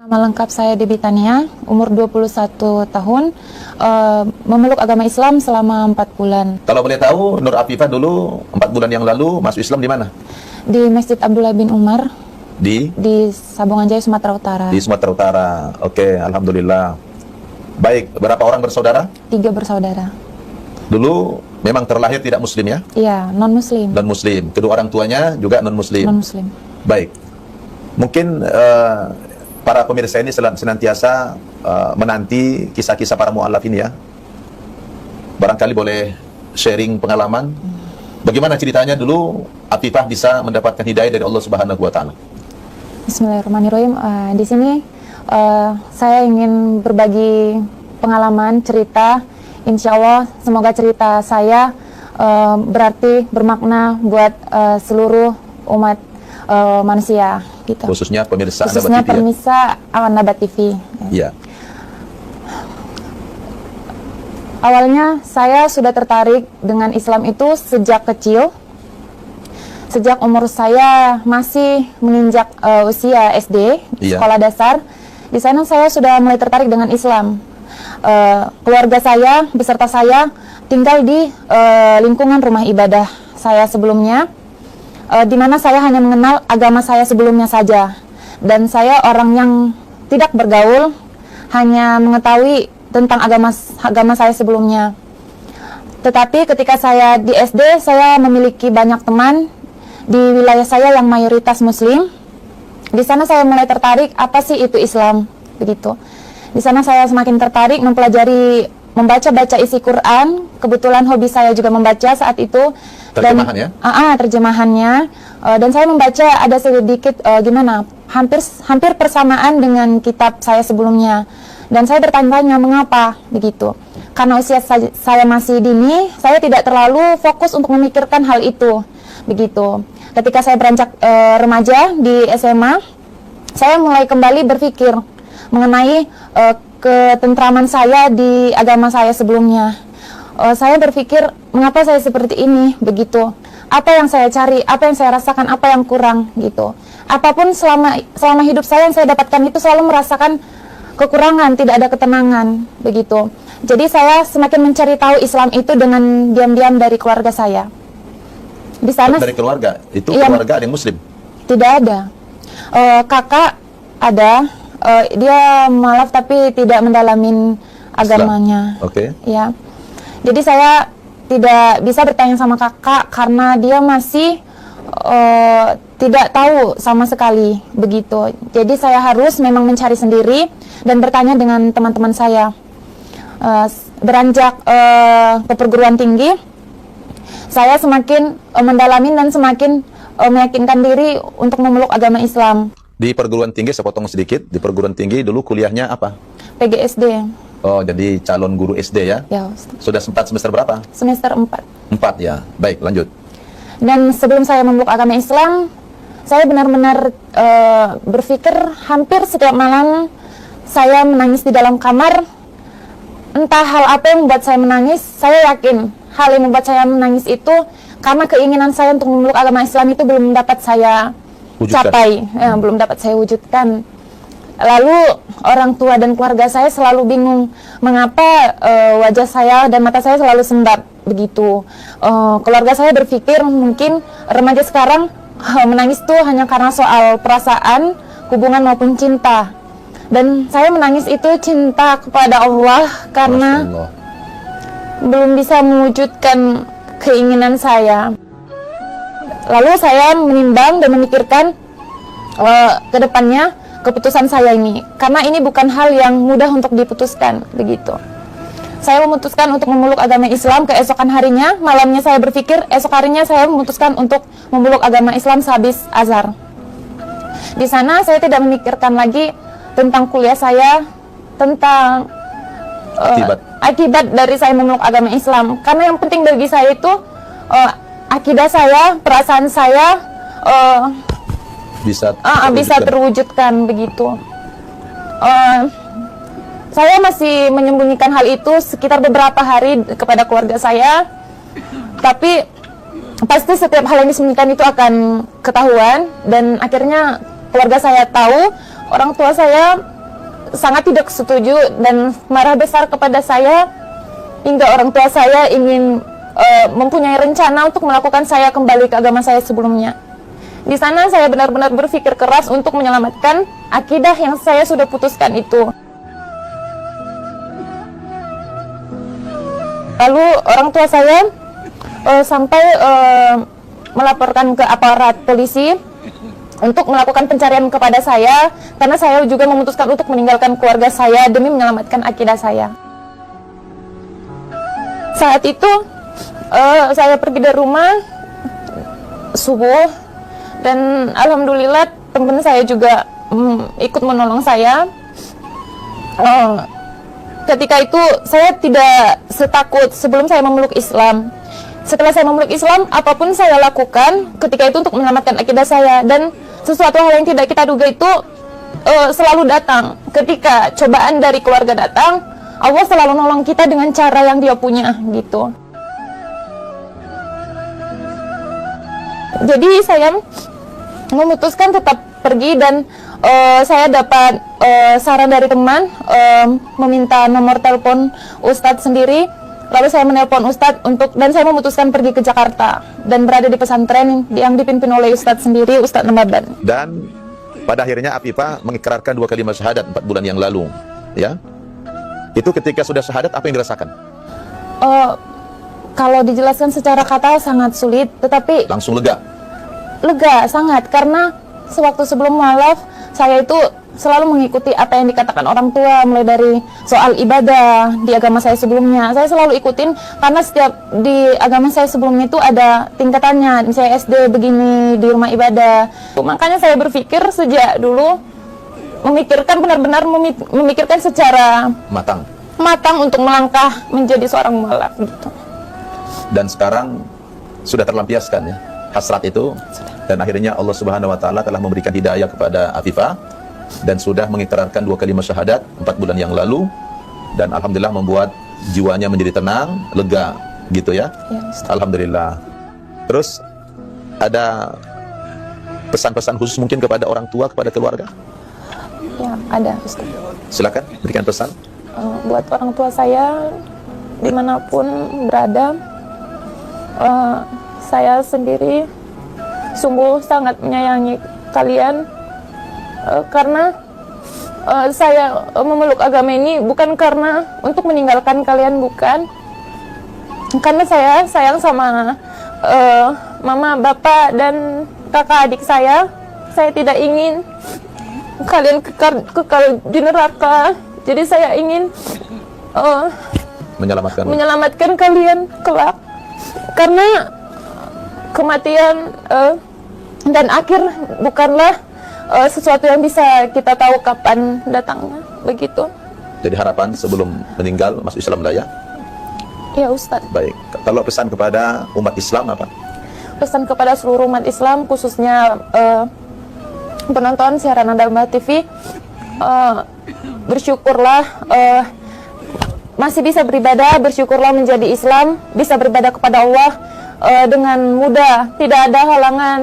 Nama lengkap saya Debbie Tania, umur 21 tahun, memeluk agama Islam selama 4 bulan. Kalau boleh tahu, Nur Afifah dulu 4 bulan yang lalu masuk Islam di mana? Di Masjid Abdullah bin Umar, Di Sabungan Jaya, Sumatera Utara. Di Sumatera Utara. Oke, alhamdulillah. Baik, berapa orang bersaudara? 3 bersaudara. Dulu memang terlahir tidak muslim ya? Iya, non-muslim. Dan muslim. Kedua orang tuanya juga non-muslim. Non-muslim. Baik. Mungkin para pemirsa ini senantiasa menanti kisah-kisah para mu'alaf ini ya. Barangkali boleh sharing pengalaman. Bagaimana ceritanya dulu Afifah bisa mendapatkan hidayah dari Allah Subhanahu wa taala? Bismillahirrahmanirrahim. Di sini saya ingin berbagi pengalaman, cerita. Insya Allah semoga cerita saya berarti bermakna buat seluruh umat manusia gitu. Khususnya pemirsa Khususnya Nabat TV pemirsa Nabat TV. ya? Awalnya saya sudah tertarik dengan Islam itu sejak kecil. Sejak umur saya masih menginjak usia SD, Iya. sekolah dasar. Di sana saya sudah mulai tertarik dengan Islam. Keluarga saya beserta saya tinggal di lingkungan rumah ibadah saya sebelumnya, di mana saya hanya mengenal agama saya sebelumnya saja, dan saya orang yang tidak bergaul, hanya mengetahui tentang agama saya sebelumnya. Tetapi ketika saya di SD, saya memiliki banyak teman di wilayah saya yang mayoritas Muslim. Di sana saya mulai tertarik apa sih itu Islam, begitu. Di sana saya semakin tertarik mempelajari, membaca-baca isi Quran. Kebetulan hobi saya juga membaca saat itu. Terjemahan ya? Terjemahannya. Dan saya membaca ada sedikit hampir persamaan dengan kitab saya sebelumnya. Dan saya bertanya-tanya mengapa begitu. Karena usia saya masih dini, saya tidak terlalu fokus untuk memikirkan hal itu. Begitu. Ketika saya beranjak remaja di SMA, saya mulai kembali berpikir mengenai ketentraman saya di agama saya sebelumnya. Saya berpikir, mengapa saya seperti ini, begitu. Apa yang saya cari, apa yang saya rasakan, apa yang kurang, gitu. Apapun selama hidup saya yang saya dapatkan itu selalu merasakan kekurangan, tidak ada ketenangan, begitu. Jadi saya semakin mencari tahu Islam itu dengan diam-diam dari keluarga saya. Di sana Dari keluarga? Itu iya, keluarga ada yang muslim? tidak ada. Kakak ada, dia mualaf tapi tidak mendalamin agamanya. Oke. Ya. Jadi saya tidak bisa bertanya sama kakak karena dia masih tidak tahu sama sekali begitu. Jadi saya harus memang mencari sendiri dan bertanya dengan teman-teman saya. Beranjak ke perguruan tinggi, saya semakin mendalami dan semakin meyakinkan diri untuk memeluk agama Islam. Di perguruan tinggi, saya potong sedikit. Di perguruan tinggi dulu kuliahnya apa? PGSD. Oh, jadi calon guru SD ya? Ya, Sudah sempat semester berapa? semester 4. 4 ya. Baik, lanjut. Dan sebelum saya memeluk agama Islam, saya benar-benar berpikir hampir setiap malam saya menangis di dalam kamar. Entah hal apa yang membuat saya menangis, saya yakin hal yang membuat saya menangis itu karena keinginan saya untuk memeluk agama Islam itu belum dapat saya capai, belum dapat saya wujudkan. Lalu orang tua dan keluarga saya selalu bingung mengapa wajah saya dan mata saya selalu sembab begitu. Keluarga saya berpikir mungkin remaja sekarang menangis itu hanya karena soal perasaan, hubungan maupun cinta. Dan saya menangis itu cinta kepada Allah karena belum bisa mewujudkan keinginan saya. Lalu saya menimbang dan memikirkan ke depannya keputusan saya ini, karena ini bukan hal yang mudah untuk diputuskan begitu. Saya memutuskan untuk memeluk agama Islam keesokan harinya. Malamnya saya berpikir, esok harinya saya memutuskan untuk memeluk agama Islam sehabis azhar. Di sana saya tidak memikirkan lagi tentang kuliah saya, tentang akibat dari saya memeluk agama Islam, karena yang penting bagi saya itu akidah saya, perasaan saya bisa terwujudkan begitu. Saya masih menyembunyikan hal itu sekitar beberapa hari kepada keluarga saya, tapi pasti setiap hal yang disembunyikan itu akan ketahuan, dan akhirnya keluarga saya tahu orang tua saya sangat tidak setuju dan marah besar kepada saya, hingga orang tua saya ingin mempunyai rencana untuk melakukan saya kembali ke agama saya sebelumnya. Di sana saya benar-benar berpikir keras untuk menyelamatkan akidah yang saya sudah putuskan itu. Lalu orang tua saya sampai melaporkan ke aparat polisi untuk melakukan pencarian kepada saya, karena saya juga memutuskan untuk meninggalkan keluarga saya demi menyelamatkan akidah saya. Saat itu saya pergi dari rumah subuh, dan alhamdulillah teman saya juga ikut menolong saya. Ketika itu saya tidak setakut sebelum saya memeluk Islam. Setelah saya memeluk Islam, apapun saya lakukan ketika itu untuk menyelamatkan akidah saya, dan sesuatu hal yang tidak kita duga itu selalu datang. Ketika cobaan dari keluarga datang, Allah selalu nolong kita dengan cara yang Dia punya, gitu. Jadi saya memutuskan tetap pergi, dan saya dapat saran dari teman, meminta nomor telepon Ustadz sendiri. Lalu saya menelpon Ustadz dan saya memutuskan pergi ke Jakarta dan berada di pesantren yang dipimpin oleh Ustadz sendiri, Ustadz Namaban. Dan pada akhirnya Afifah mengikrarkan 2 kalimat syahadat 4 bulan yang lalu, ya. Itu ketika sudah syahadat, apa yang dirasakan? Kalau dijelaskan secara kata sangat sulit, tetapi Langsung lega? Lega, sangat. Karena sewaktu sebelum mualaf, saya itu selalu mengikuti apa yang dikatakan orang tua, mulai dari soal ibadah di agama saya sebelumnya. Saya selalu ikutin, karena setiap di agama saya sebelumnya itu ada tingkatannya. Misalnya SD begini, di rumah ibadah. Makanya saya berpikir sejak dulu, benar-benar memikirkan secara matang untuk melangkah menjadi seorang mualaf, gitu. Dan sekarang sudah terlampiaskan, ya, hasrat itu. Dan akhirnya Allah Subhanahu wa taala telah memberikan hidayah kepada Afifah dan sudah mengikrarkan 2 kalimat syahadat 4 bulan yang lalu, dan alhamdulillah membuat jiwanya menjadi tenang, lega, gitu ya. Ya, Alhamdulillah. Terus ada pesan-pesan khusus mungkin kepada orang tua, kepada keluarga? Ya, ada, Ustaz. Silakan berikan pesan. Buat orang tua saya dimanapun berada, saya sendiri sungguh sangat menyayangi kalian, karena saya memeluk agama ini bukan karena untuk meninggalkan kalian, bukan. Karena saya sayang sama mama, bapak, dan kakak adik saya. Saya tidak ingin kalian kekal di neraka. Jadi saya ingin menyelamatkan kalian kelak. Karena kematian dan akhir bukanlah sesuatu yang bisa kita tahu kapan datangnya, begitu. Jadi harapan sebelum meninggal masuk Islam lah, ya? Ya, Ustadz. Baik. Kalau pesan kepada umat Islam apa? Pesan kepada seluruh umat Islam, khususnya penonton siaran Anda TV, bersyukurlah masih bisa beribadah, bersyukurlah menjadi Islam, bisa beribadah kepada Allah dengan mudah, tidak ada halangan.